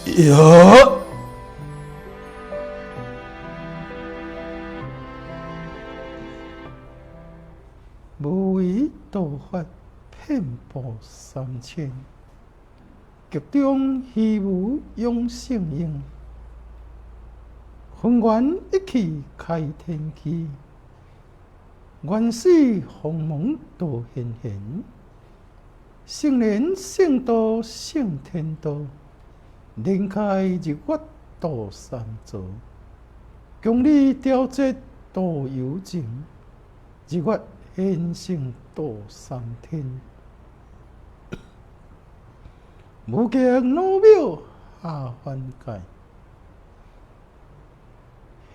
有。无为道法遍布三千，局中虚无永生应。分缘一气开天机，原始鸿蒙道现现。圣人圣道圣天道，灵开日月道三造。公理调节道有情，日月显圣道三天。无极老庙下凡界，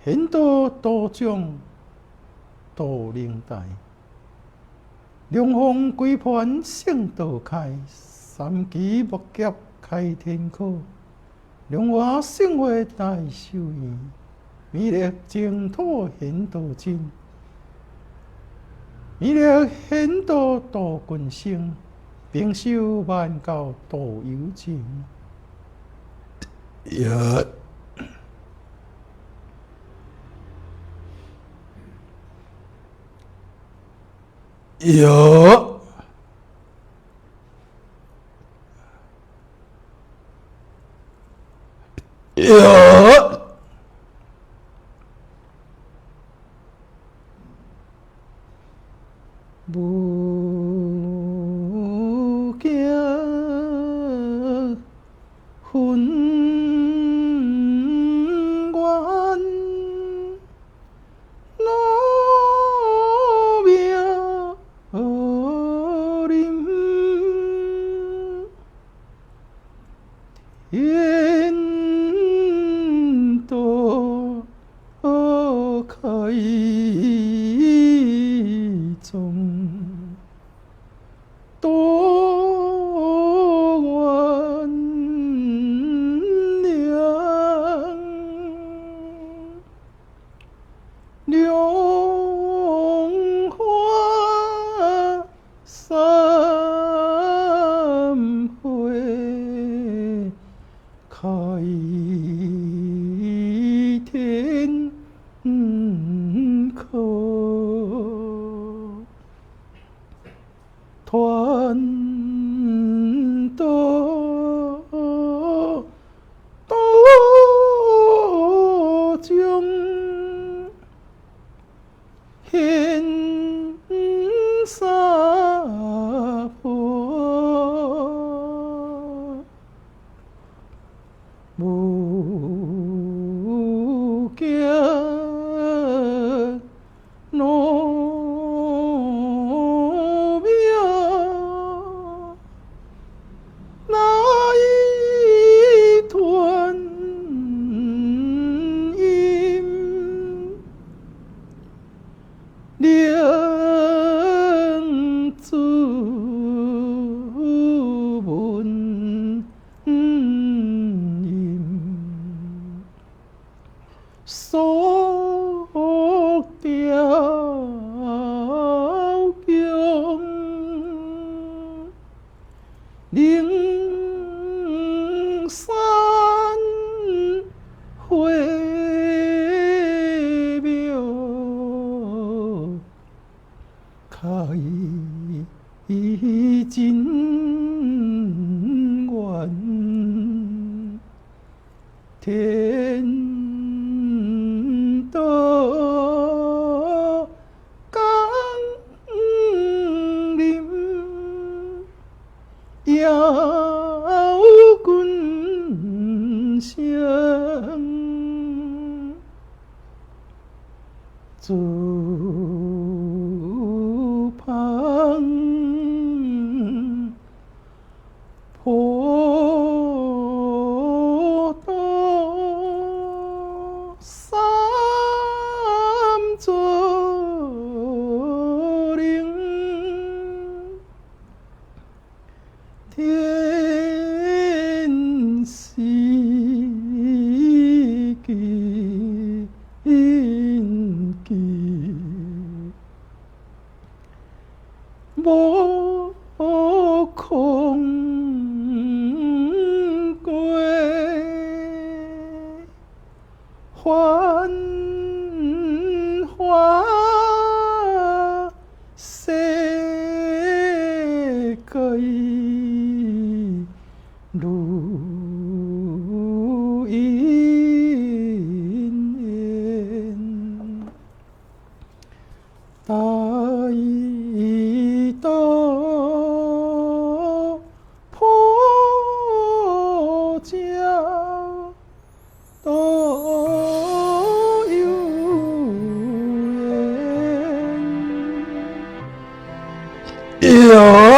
显道道众道灵台。龙凤归盘圣道开，三奇木劫开天口。龙华圣会大寿宴，弥勒净土显道真。弥勒显道道群生，并修万教道有情。有。无惊分缘，老庙林天道开宗，道源良，莲花三会开天口，传道道众显三宝，无惊老庙来传音，灵子闻音，所调供，灵山会庙开真愿，天道降临，妖君生，自旁破道三座灵，天时机。如因缘，大道破教都有缘。